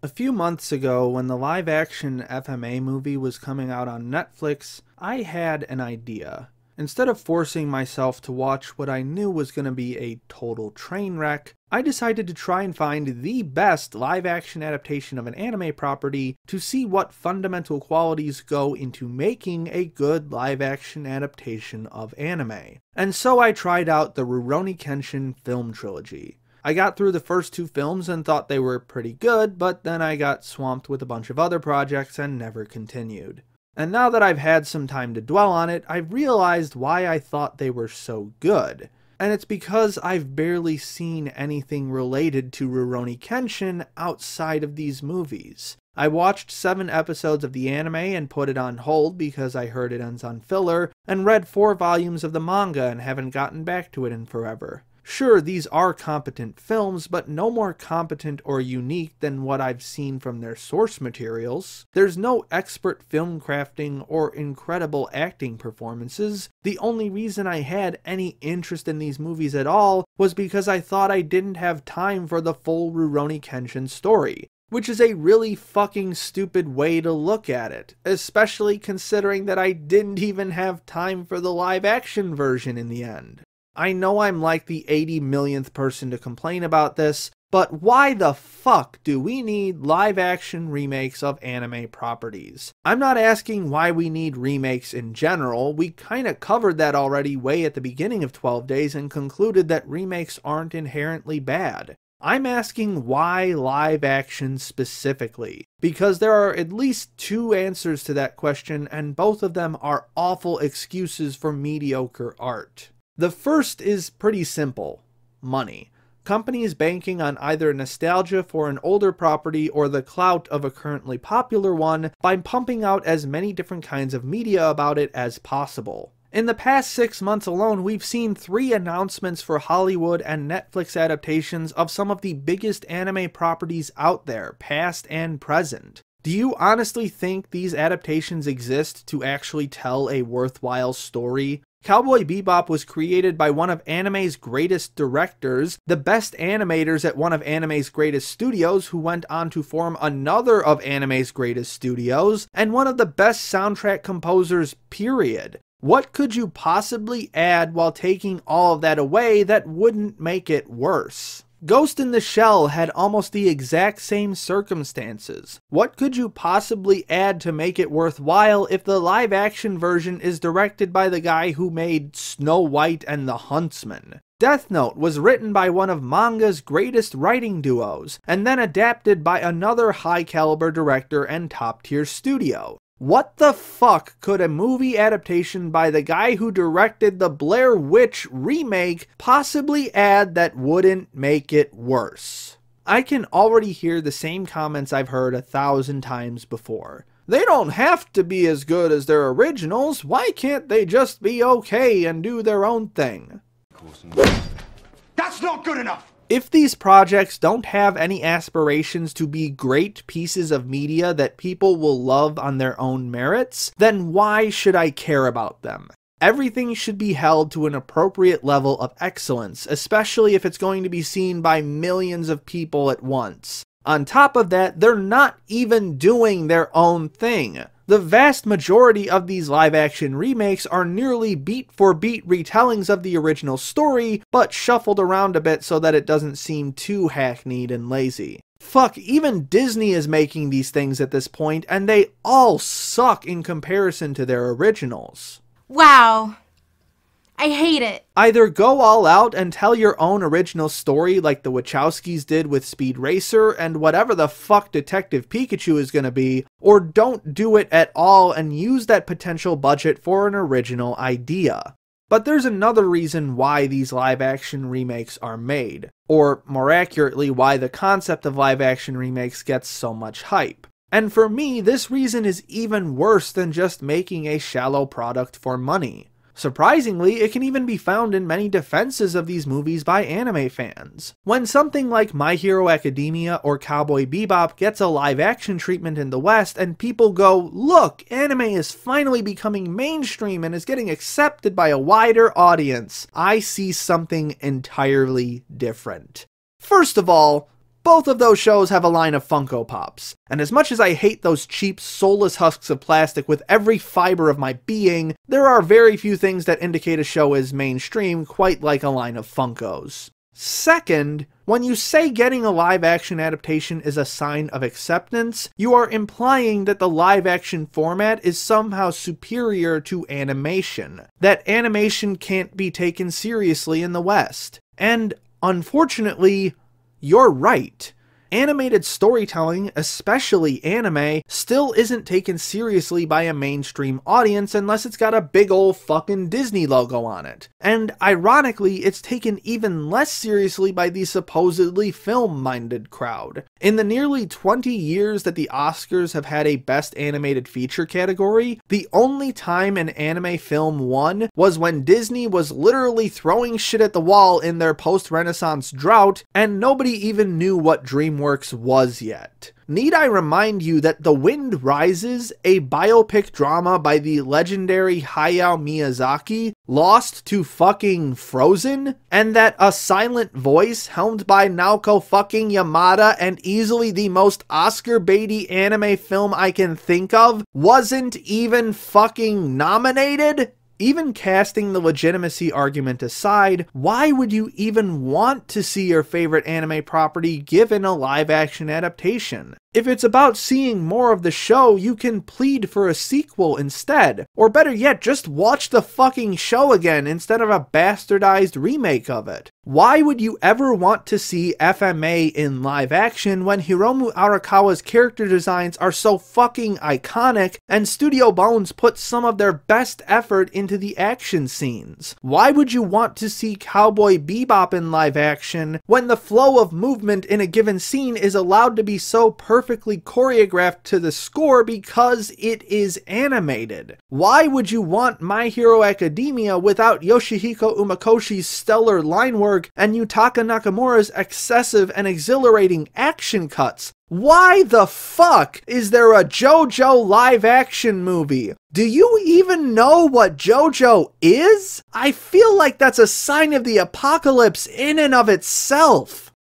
A few months ago, when the live-action FMA movie was coming out on Netflix, I had an idea. Instead of forcing myself to watch what I knew was going to be a total train wreck, I decided to try and find the best live-action adaptation of an anime property to see what fundamental qualities go into making a good live-action adaptation of anime. And so I tried out the Rurouni Kenshin film trilogy. I got through the first two films and thought they were pretty good, but then I got swamped with a bunch of other projects and never continued. And now that I've had some time to dwell on it, I've realized why I thought they were so good. And it's because I've barely seen anything related to Rurouni Kenshin outside of these movies. I watched 7 episodes of the anime and put it on hold because I heard it ends on filler, and read 4 volumes of the manga and haven't gotten back to it in forever. Sure, these are competent films, but no more competent or unique than what I've seen from their source materials. There's no expert film crafting or incredible acting performances. The only reason I had any interest in these movies at all was because I thought I didn't have time for the full Rurouni Kenshin story. Which is a really fucking stupid way to look at it, especially considering that I didn't even have time for the live action version in the end. I know I'm like the 80 millionth person to complain about this, but why the fuck do we need live-action remakes of anime properties? I'm not asking why we need remakes in general. We kinda covered that already way at the beginning of 12 Days and concluded that remakes aren't inherently bad. I'm asking why live action specifically, because there are at least 2 answers to that question, and both of them are awful excuses for mediocre art. The first is pretty simple: money. Companies banking on either nostalgia for an older property or the clout of a currently popular one by pumping out as many different kinds of media about it as possible. In the past 6 months alone, we've seen 3 announcements for Hollywood and Netflix adaptations of some of the biggest anime properties out there, past and present. Do you honestly think these adaptations exist to actually tell a worthwhile story? Cowboy Bebop was created by one of anime's greatest directors, the best animators at one of anime's greatest studios who went on to form another of anime's greatest studios, and one of the best soundtrack composers, period. What could you possibly add while taking all of that away that wouldn't make it worse? Ghost in the Shell had almost the exact same circumstances. What could you possibly add to make it worthwhile if the live-action version is directed by the guy who made Snow White and the Huntsman? Death Note was written by one of manga's greatest writing duos, and then adapted by another high-caliber director and top-tier studio. What the fuck could a movie adaptation by the guy who directed the Blair Witch remake possibly add that wouldn't make it worse? I can already hear the same comments I've heard 1,000 times before. They don't have to be as good as their originals. Why can't they just be okay and do their own thing? That's not good enough! If these projects don't have any aspirations to be great pieces of media that people will love on their own merits, then why should I care about them? Everything should be held to an appropriate level of excellence, especially if it's going to be seen by millions of people at once. On top of that, they're not even doing their own thing. The vast majority of these live-action remakes are nearly beat-for-beat retellings of the original story, but shuffled around a bit so that it doesn't seem too hackneyed and lazy. Fuck, even Disney is making these things at this point, and they all suck in comparison to their originals. Wow. I hate it. Either go all out and tell your own original story like the Wachowskis did with Speed Racer and whatever the fuck Detective Pikachu is gonna be, or don't do it at all and use that potential budget for an original idea. But there's another reason why these live-action remakes are made, or more accurately, why the concept of live-action remakes gets so much hype. And for me, this reason is even worse than just making a shallow product for money. Surprisingly, it can even be found in many defenses of these movies by anime fans. When something like My Hero Academia or Cowboy Bebop gets a live-action treatment in the West and people go, look, anime is finally becoming mainstream and is getting accepted by a wider audience, I see something entirely different. First of all, Both of those shows have a line of Funko Pops, and as much as I hate those cheap, soulless husks of plastic with every fiber of my being, there are very few things that indicate a show is mainstream quite like a line of Funkos. Second, when you say getting a live-action adaptation is a sign of acceptance, you are implying that the live-action format is somehow superior to animation, that animation can't be taken seriously in the West. And, unfortunately, you're right. Animated storytelling, especially anime, still isn't taken seriously by a mainstream audience unless it's got a big ol' fucking Disney logo on it. And ironically, it's taken even less seriously by the supposedly film-minded crowd. In the nearly 20 years that the Oscars have had a Best Animated Feature category, the only time an anime film won was when Disney was literally throwing shit at the wall in their post-Renaissance drought, and nobody even knew what DreamWorks was yet. Need I remind you that The Wind Rises, a biopic drama by the legendary Hayao Miyazaki, lost to fucking Frozen? And that A Silent Voice, helmed by Naoko fucking Yamada and easily the most Oscar-baity anime film I can think of, wasn't even fucking nominated? Even casting the legitimacy argument aside, why would you even want to see your favorite anime property given a live-action adaptation? If it's about seeing more of the show, you can plead for a sequel instead. Or better yet, just watch the fucking show again instead of a bastardized remake of it. Why would you ever want to see FMA in live action when Hiromu Arakawa's character designs are so fucking iconic and Studio Bones put some of their best effort into the action scenes? Why would you want to see Cowboy Bebop in live action when the flow of movement in a given scene is allowed to be so perfectly choreographed to the score because it is animated? Why would you want My Hero Academia without Yoshihiko Umakoshi's stellar line work and Yutaka Nakamura's excessive and exhilarating action cuts? Why the fuck is there a JoJo live action movie? Do you even know what JoJo is? I feel like that's a sign of the apocalypse in and of itself.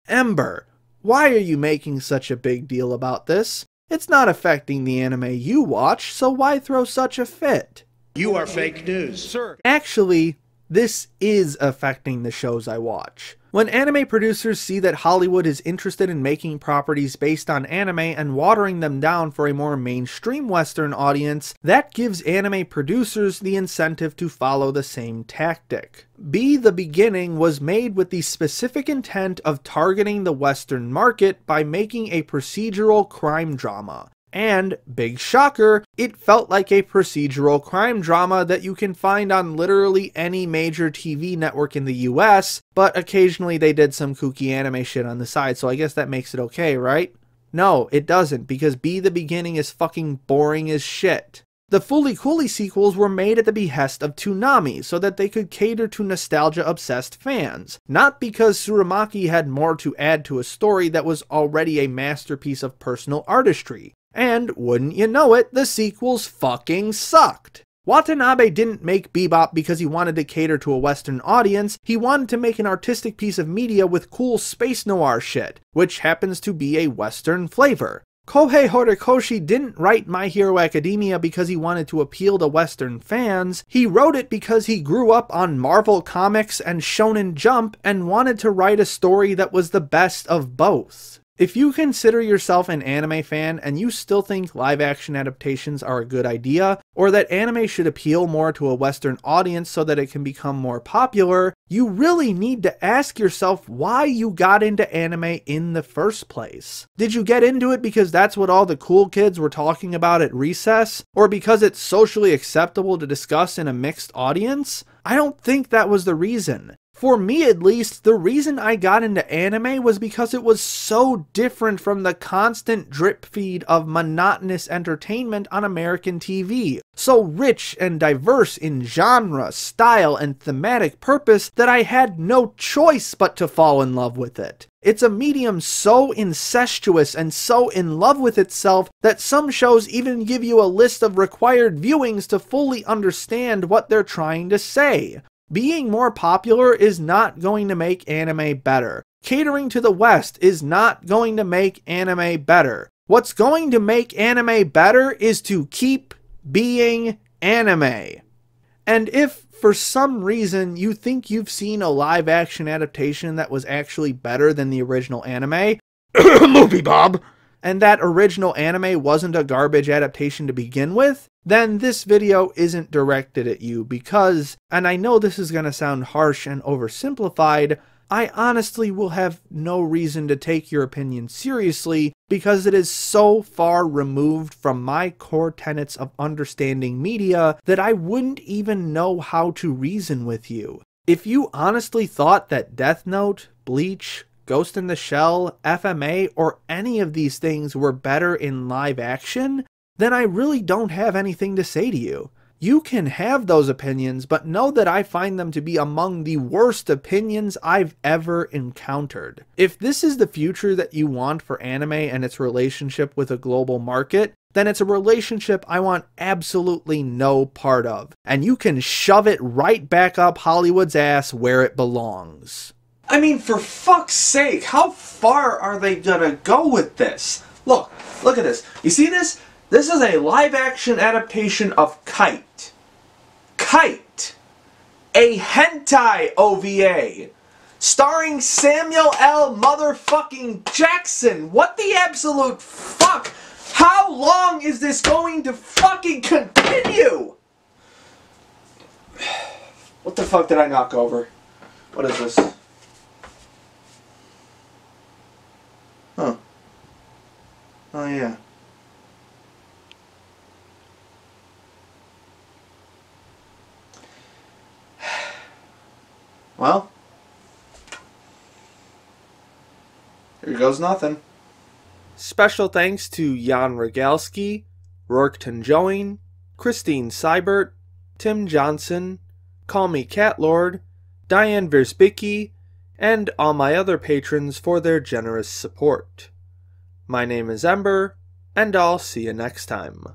Ember, why are you making such a big deal about this? It's not affecting the anime you watch, so why throw such a fit? You are fake news. Sir. Actually, this is affecting the shows I watch. When anime producers see that Hollywood is interested in making properties based on anime and watering them down for a more mainstream Western audience, that gives anime producers the incentive to follow the same tactic. Be the Beginning was made with the specific intent of targeting the Western market by making a procedural crime drama. And, big shocker, it felt like a procedural crime drama that you can find on literally any major TV network in the US, but occasionally they did some kooky anime shit on the side, so I guess that makes it okay, right? No, it doesn't, because Be the Beginning is fucking boring as shit. The Fooly Cooly sequels were made at the behest of Toonami so that they could cater to nostalgia-obsessed fans, not because Tsurumaki had more to add to a story that was already a masterpiece of personal artistry. And, wouldn't you know it, the sequels fucking sucked. Watanabe didn't make Bebop because he wanted to cater to a Western audience, he wanted to make an artistic piece of media with cool space noir shit, which happens to be a Western flavor. Kohei Horikoshi didn't write My Hero Academia because he wanted to appeal to Western fans, he wrote it because he grew up on Marvel Comics and Shonen Jump and wanted to write a story that was the best of both. If you consider yourself an anime fan and you still think live-action adaptations are a good idea, or that anime should appeal more to a Western audience so that it can become more popular, you really need to ask yourself why you got into anime in the first place. Did you get into it because that's what all the cool kids were talking about at recess? Or because it's socially acceptable to discuss in a mixed audience? I don't think that was the reason. For me at least, the reason I got into anime was because it was so different from the constant drip feed of monotonous entertainment on American TV. So rich and diverse in genre, style, and thematic purpose that I had no choice but to fall in love with it. It's a medium so incestuous and so in love with itself that some shows even give you a list of required viewings to fully understand what they're trying to say. Being more popular is not going to make anime better. Catering to the West is not going to make anime better. What's going to make anime better is to keep being anime. And if for some reason you think you've seen a live action adaptation that was actually better than the original anime, movie Bob, and that original anime wasn't a garbage adaptation to begin with, then this video isn't directed at you because, and I know this is going to sound harsh and oversimplified, I honestly will have no reason to take your opinion seriously because it is so far removed from my core tenets of understanding media that I wouldn't even know how to reason with you. If you honestly thought that Death Note, Bleach, Ghost in the Shell, FMA, or any of these things were better in live action, then I really don't have anything to say to you. You can have those opinions, but know that I find them to be among the worst opinions I've ever encountered. If this is the future that you want for anime and its relationship with a global market, then it's a relationship I want absolutely no part of. And you can shove it right back up Hollywood's ass where it belongs. I mean, for fuck's sake, how far are they gonna go with this? Look at this. You see this? This is a live-action adaptation of Kite. Kite! A hentai OVA! Starring Samuel L. motherfucking Jackson! What the absolute fuck? How long is this going to fucking continue? What the fuck did I knock over? What is this? Huh. Oh yeah. Well, here goes nothing. Special thanks to Jan Rogalski, Rourketon Joing, Christine Seibert, Tim Johnson, Call Me Catlord, Diane Versbicki, and all my other patrons for their generous support. My name is Ember, and I'll see you next time.